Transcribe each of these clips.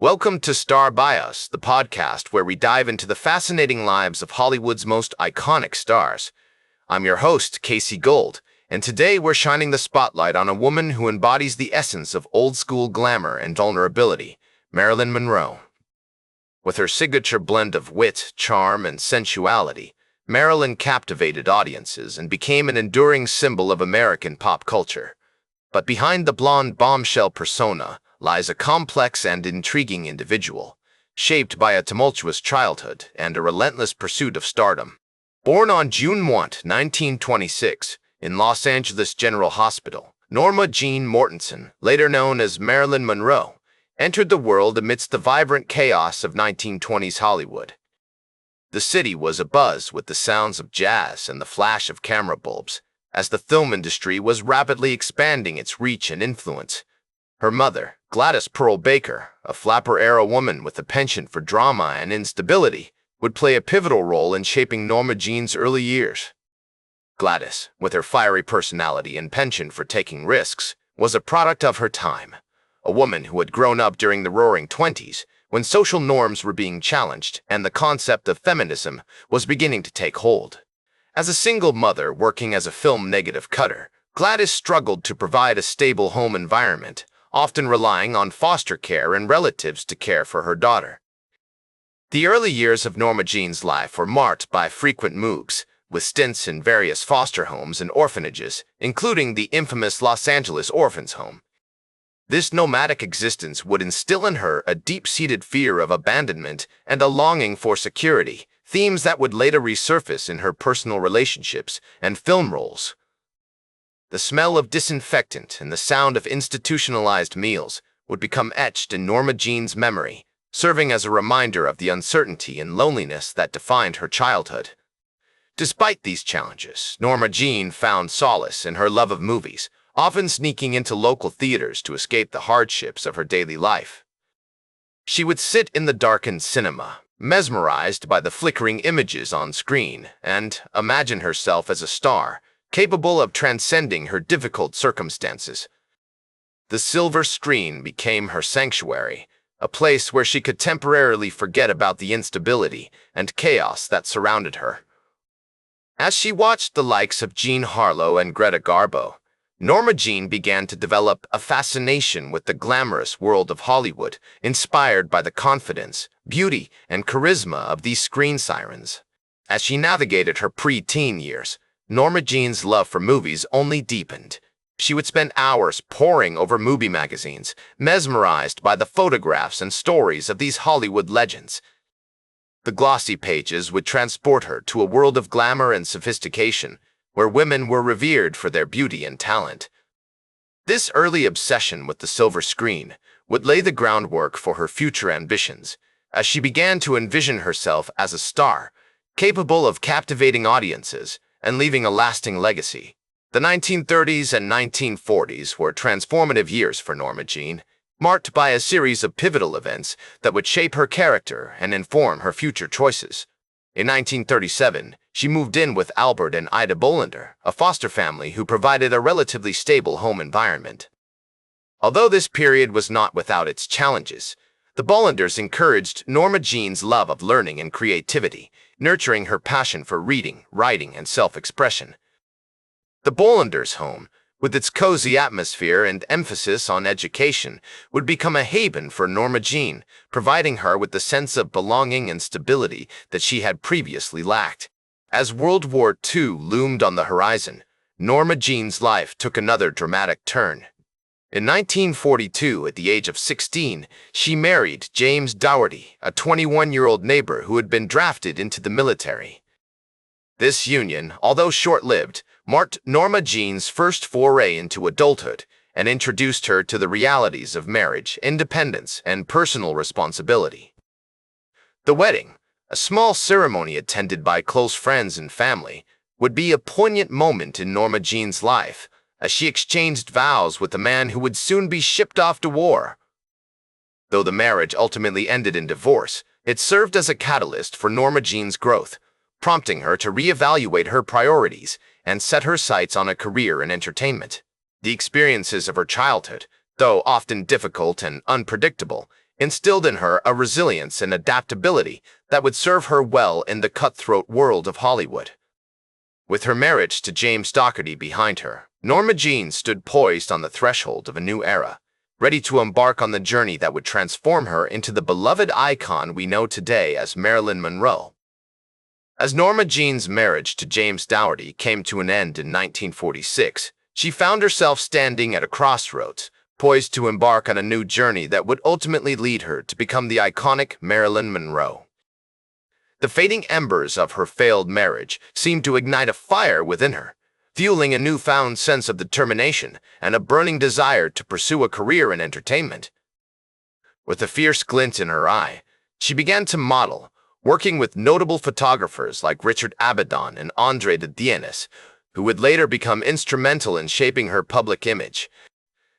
Welcome to Star Bios, the podcast where we dive into the fascinating lives of Hollywood's most iconic stars. I'm your host, Casey Gold, and today we're shining the spotlight on a woman who embodies the essence of old-school glamour and vulnerability, Marilyn Monroe. With her signature blend of wit, charm, and sensuality, Marilyn captivated audiences and became an enduring symbol of American pop culture. But behind the blonde bombshell persona lies a complex and intriguing individual, shaped by a tumultuous childhood and a relentless pursuit of stardom. Born on June 1, 1926, in Los Angeles General Hospital, Norma Jean Mortensen, later known as Marilyn Monroe, entered the world amidst the vibrant chaos of 1920s Hollywood. The city was abuzz with the sounds of jazz and the flash of camera bulbs, as the film industry was rapidly expanding its reach and influence. Her mother, Gladys Pearl Baker, a flapper-era woman with a penchant for drama and instability, would play a pivotal role in shaping Norma Jean's early years. Gladys, with her fiery personality and penchant for taking risks, was a product of her time, a woman who had grown up during the Roaring Twenties, when social norms were being challenged and the concept of feminism was beginning to take hold. As a single mother working as a film negative cutter, Gladys struggled to provide a stable home environment, often relying on foster care and relatives to care for her daughter. The early years of Norma Jean's life were marked by frequent moves, with stints in various foster homes and orphanages, including the infamous Los Angeles Orphans' Home. This nomadic existence would instill in her a deep-seated fear of abandonment and a longing for security, themes that would later resurface in her personal relationships and film roles. The smell of disinfectant and the sound of institutionalized meals would become etched in Norma Jean's memory, serving as a reminder of the uncertainty and loneliness that defined her childhood. Despite these challenges, Norma Jean found solace in her love of movies, often sneaking into local theaters to escape the hardships of her daily life. She would sit in the darkened cinema, mesmerized by the flickering images on screen, and imagine herself as a star, capable of transcending her difficult circumstances. The silver screen became her sanctuary, a place where she could temporarily forget about the instability and chaos that surrounded her. As she watched the likes of Jean Harlow and Greta Garbo, Norma Jean began to develop a fascination with the glamorous world of Hollywood, inspired by the confidence, beauty, and charisma of these screen sirens. As she navigated her pre-teen years, Norma Jean's love for movies only deepened. She would spend hours poring over movie magazines, mesmerized by the photographs and stories of these Hollywood legends. The glossy pages would transport her to a world of glamour and sophistication, where women were revered for their beauty and talent. This early obsession with the silver screen would lay the groundwork for her future ambitions, as she began to envision herself as a star, capable of captivating audiences and leaving a lasting legacy. The 1930s and 1940s were transformative years for Norma Jean, marked by a series of pivotal events that would shape her character and inform her future choices. In 1937, she moved in with Albert and Ida Bolander, a foster family who provided a relatively stable home environment. Although this period was not without its challenges, the Bolanders encouraged Norma Jean's love of learning and creativity, nurturing her passion for reading, writing, and self-expression. The Bolanders' home, with its cozy atmosphere and emphasis on education, would become a haven for Norma Jean, providing her with the sense of belonging and stability that she had previously lacked. As World War II loomed on the horizon, Norma Jean's life took another dramatic turn. In 1942, at the age of 16, she married James Dougherty, a 21-year-old neighbor who had been drafted into the military. This union, although short-lived, marked Norma Jean's first foray into adulthood and introduced her to the realities of marriage, independence, and personal responsibility. The wedding, a small ceremony attended by close friends and family, would be a poignant moment in Norma Jean's life, as she exchanged vows with a man who would soon be shipped off to war. Though the marriage ultimately ended in divorce, it served as a catalyst for Norma Jean's growth, prompting her to reevaluate her priorities and set her sights on a career in entertainment. The experiences of her childhood, though often difficult and unpredictable, instilled in her a resilience and adaptability that would serve her well in the cutthroat world of Hollywood. With her marriage to James Dougherty behind her, Norma Jean stood poised on the threshold of a new era, ready to embark on the journey that would transform her into the beloved icon we know today as Marilyn Monroe. As Norma Jean's marriage to James Dougherty came to an end in 1946, she found herself standing at a crossroads, poised to embark on a new journey that would ultimately lead her to become the iconic Marilyn Monroe. The fading embers of her failed marriage seemed to ignite a fire within her, fueling a newfound sense of determination and a burning desire to pursue a career in entertainment. With a fierce glint in her eye, she began to model, working with notable photographers like Richard Avedon and André de Dienes, who would later become instrumental in shaping her public image.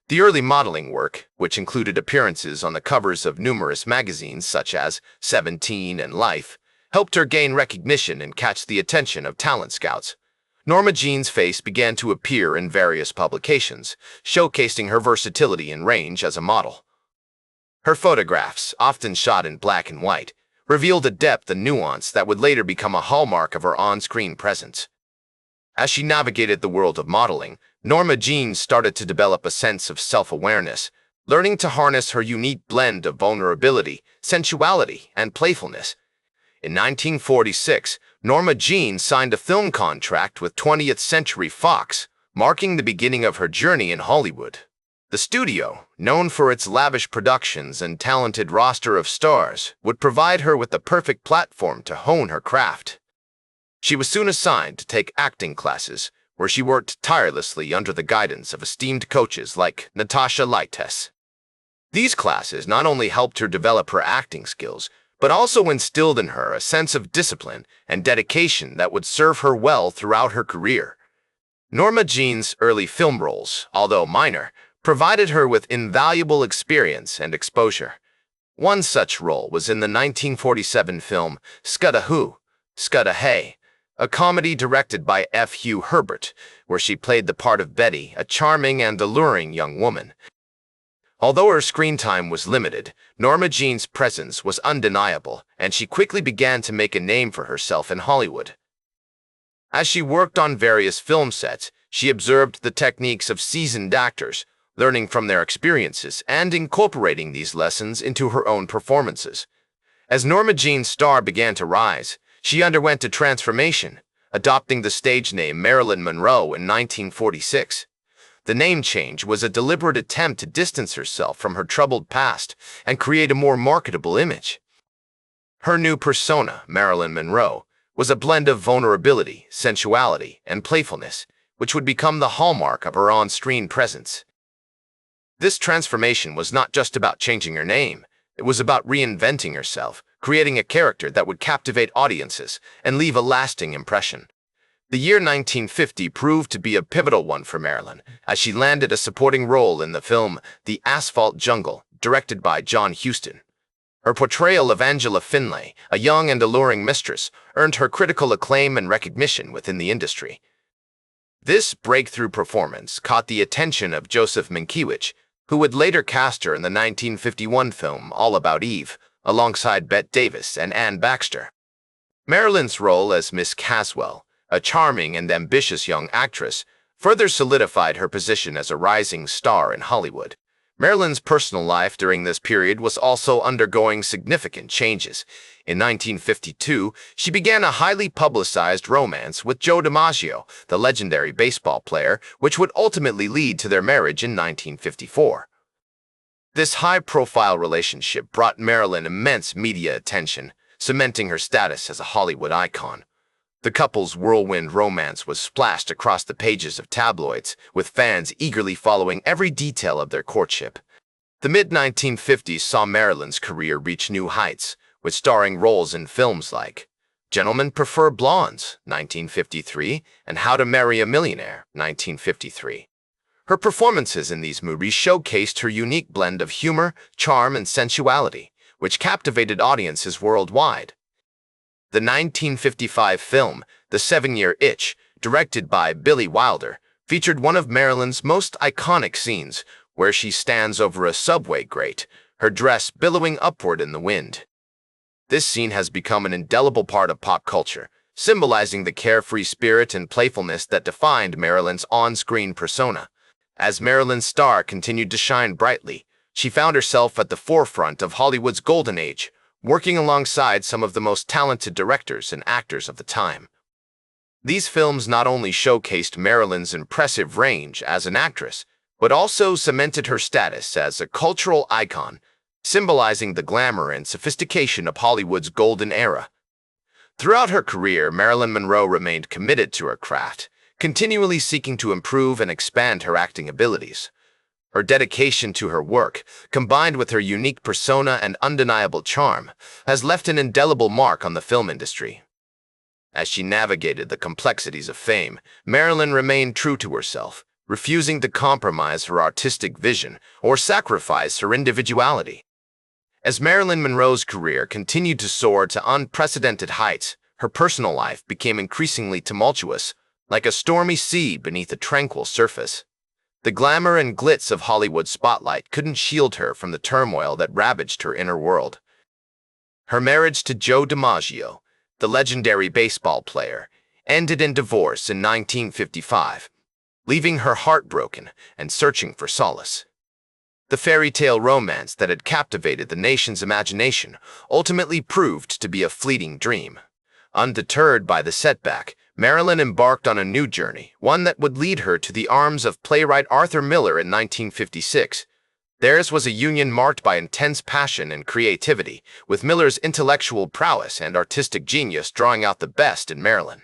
The early modeling work, which included appearances on the covers of numerous magazines such as 17 and Life, helped her gain recognition and catch the attention of talent scouts. Norma Jean's face began to appear in various publications, showcasing her versatility and range as a model. Her photographs, often shot in black and white, revealed a depth and nuance that would later become a hallmark of her on-screen presence. As she navigated the world of modeling, Norma Jean started to develop a sense of self-awareness, learning to harness her unique blend of vulnerability, sensuality, and playfulness. In 1946, Norma Jean signed a film contract with 20th Century Fox, marking the beginning of her journey in Hollywood. The studio, known for its lavish productions and talented roster of stars, would provide her with the perfect platform to hone her craft. She was soon assigned to take acting classes, where she worked tirelessly under the guidance of esteemed coaches like Natasha Lytess. These classes not only helped her develop her acting skills, but also instilled in her a sense of discipline and dedication that would serve her well throughout her career. Norma Jean's early film roles, although minor, provided her with invaluable experience and exposure. One such role was in the 1947 film Scudda Hoo, Scudda Hay, a comedy directed by F. Hugh Herbert, where she played the part of Betty, a charming and alluring young woman. Although her screen time was limited, Norma Jean's presence was undeniable, and she quickly began to make a name for herself in Hollywood. As she worked on various film sets, she observed the techniques of seasoned actors, learning from their experiences and incorporating these lessons into her own performances. As Norma Jean's star began to rise, she underwent a transformation, adopting the stage name Marilyn Monroe in 1946. The name change was a deliberate attempt to distance herself from her troubled past and create a more marketable image. Her new persona, Marilyn Monroe, was a blend of vulnerability, sensuality, and playfulness, which would become the hallmark of her on-screen presence. This transformation was not just about changing her name, it was about reinventing herself, creating a character that would captivate audiences and leave a lasting impression. The year 1950 proved to be a pivotal one for Marilyn, as she landed a supporting role in the film The Asphalt Jungle, directed by John Huston. Her portrayal of Angela Finlay, a young and alluring mistress, earned her critical acclaim and recognition within the industry. This breakthrough performance caught the attention of Joseph Mankiewicz, who would later cast her in the 1951 film All About Eve, alongside Bette Davis and Anne Baxter. Marilyn's role as Miss Caswell, a charming and ambitious young actress, further solidified her position as a rising star in Hollywood. Marilyn's personal life during this period was also undergoing significant changes. In 1952, she began a highly publicized romance with Joe DiMaggio, the legendary baseball player, which would ultimately lead to their marriage in 1954. This high-profile relationship brought Marilyn immense media attention, cementing her status as a Hollywood icon. The couple's whirlwind romance was splashed across the pages of tabloids, with fans eagerly following every detail of their courtship. The mid-1950s saw Marilyn's career reach new heights, with starring roles in films like Gentlemen Prefer Blondes, 1953, and How to Marry a Millionaire, 1953. Her performances in these movies showcased her unique blend of humor, charm, and sensuality, which captivated audiences worldwide. The 1955 film, The 7-Year Itch, directed by Billy Wilder, featured one of Marilyn's most iconic scenes, where she stands over a subway grate, her dress billowing upward in the wind. This scene has become an indelible part of pop culture, symbolizing the carefree spirit and playfulness that defined Marilyn's on-screen persona. As Marilyn's star continued to shine brightly, she found herself at the forefront of Hollywood's golden age, working alongside some of the most talented directors and actors of the time. These films not only showcased Marilyn's impressive range as an actress, but also cemented her status as a cultural icon, symbolizing the glamour and sophistication of Hollywood's golden era. Throughout her career, Marilyn Monroe remained committed to her craft, continually seeking to improve and expand her acting abilities. Her dedication to her work, combined with her unique persona and undeniable charm, has left an indelible mark on the film industry. As she navigated the complexities of fame, Marilyn remained true to herself, refusing to compromise her artistic vision or sacrifice her individuality. As Marilyn Monroe's career continued to soar to unprecedented heights, her personal life became increasingly tumultuous, like a stormy sea beneath a tranquil surface. The glamour and glitz of Hollywood's spotlight couldn't shield her from the turmoil that ravaged her inner world. Her marriage to Joe DiMaggio, the legendary baseball player, ended in divorce in 1955, leaving her heartbroken and searching for solace. The fairy tale romance that had captivated the nation's imagination ultimately proved to be a fleeting dream. Undeterred by the setback, Marilyn embarked on a new journey, one that would lead her to the arms of playwright Arthur Miller in 1956. Theirs was a union marked by intense passion and creativity, with Miller's intellectual prowess and artistic genius drawing out the best in Marilyn.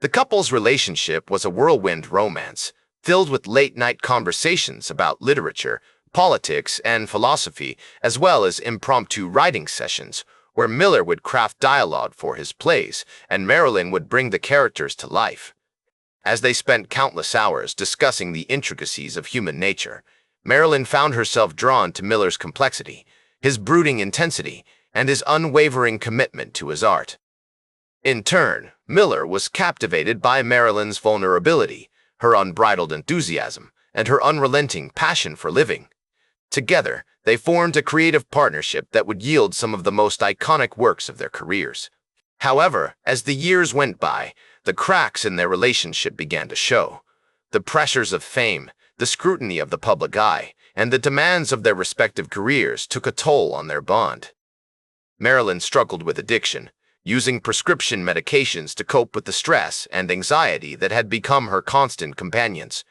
The couple's relationship was a whirlwind romance, filled with late-night conversations about literature, politics, and philosophy, as well as impromptu writing sessions, where Miller would craft dialogue for his plays, and Marilyn would bring the characters to life. As they spent countless hours discussing the intricacies of human nature, Marilyn found herself drawn to Miller's complexity, his brooding intensity, and his unwavering commitment to his art. In turn, Miller was captivated by Marilyn's vulnerability, her unbridled enthusiasm, and her unrelenting passion for living. Together, they formed a creative partnership that would yield some of the most iconic works of their careers. However, as the years went by, the cracks in their relationship began to show. The pressures of fame, the scrutiny of the public eye, and the demands of their respective careers took a toll on their bond. Marilyn struggled with addiction, using prescription medications to cope with the stress and anxiety that had become her constant companions.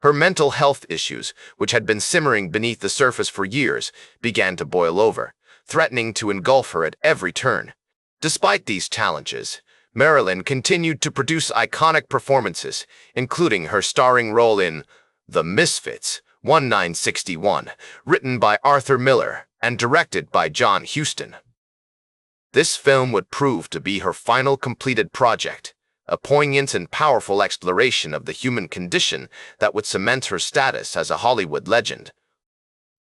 Her mental health issues, which had been simmering beneath the surface for years, began to boil over, threatening to engulf her at every turn. Despite these challenges, Marilyn continued to produce iconic performances, including her starring role in The Misfits, 1961, written by Arthur Miller and directed by John Huston. This film would prove to be her final completed project, a poignant and powerful exploration of the human condition that would cement her status as a Hollywood legend.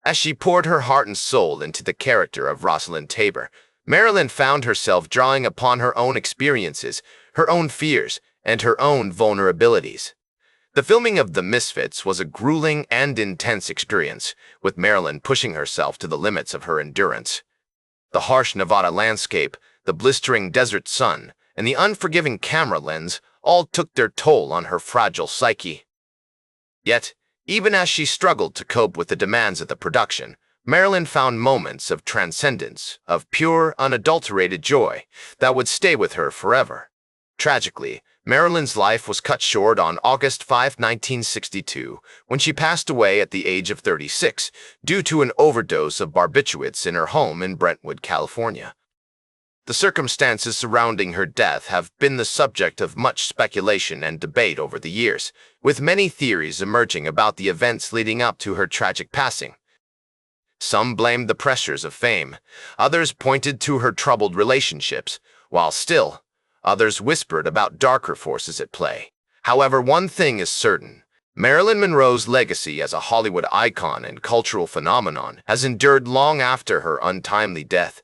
As she poured her heart and soul into the character of Rosalind Tabor, Marilyn found herself drawing upon her own experiences, her own fears, and her own vulnerabilities. The filming of The Misfits was a grueling and intense experience, with Marilyn pushing herself to the limits of her endurance. The harsh Nevada landscape, the blistering desert sun, and the unforgiving camera lens all took their toll on her fragile psyche. Yet, even as she struggled to cope with the demands of the production, Marilyn found moments of transcendence, of pure, unadulterated joy that would stay with her forever. Tragically, Marilyn's life was cut short on August 5, 1962, when she passed away at the age of 36 due to an overdose of barbiturates in her home in Brentwood, California. The circumstances surrounding her death have been the subject of much speculation and debate over the years, with many theories emerging about the events leading up to her tragic passing. Some blamed the pressures of fame, others pointed to her troubled relationships, while still, others whispered about darker forces at play. However, one thing is certain: Marilyn Monroe's legacy as a Hollywood icon and cultural phenomenon has endured long after her untimely death.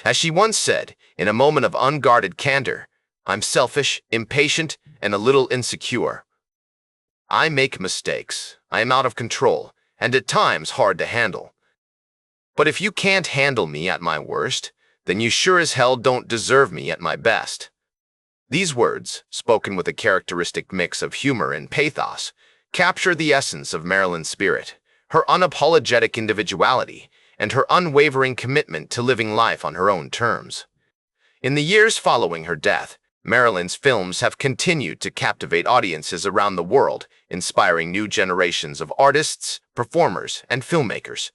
As she once said, in a moment of unguarded candor, "I'm selfish, impatient, and a little insecure. I make mistakes, I am out of control, and at times hard to handle. But if you can't handle me at my worst, then you sure as hell don't deserve me at my best. These words, spoken with a characteristic mix of humor and pathos, capture the essence of Marilyn's spirit, her unapologetic individuality, and her unwavering commitment to living life on her own terms. In the years following her death, Marilyn's films have continued to captivate audiences around the world, inspiring new generations of artists, performers, and filmmakers.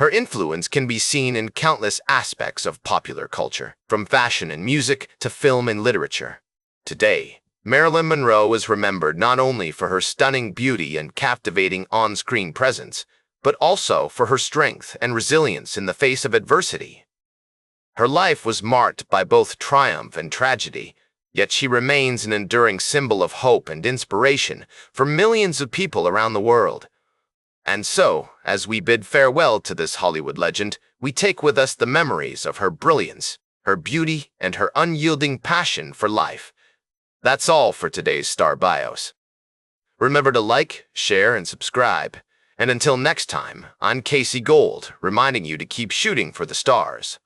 Her influence can be seen in countless aspects of popular culture, from fashion and music to film and literature. Today, Marilyn Monroe is remembered not only for her stunning beauty and captivating on-screen presence, but also for her strength and resilience in the face of adversity. Her life was marked by both triumph and tragedy, yet she remains an enduring symbol of hope and inspiration for millions of people around the world. And so, as we bid farewell to this Hollywood legend, we take with us the memories of her brilliance, her beauty, and her unyielding passion for life. That's all for today's Star Bios. Remember to like, share, and subscribe. And until next time, I'm Casey Gold, reminding you to keep shooting for the stars.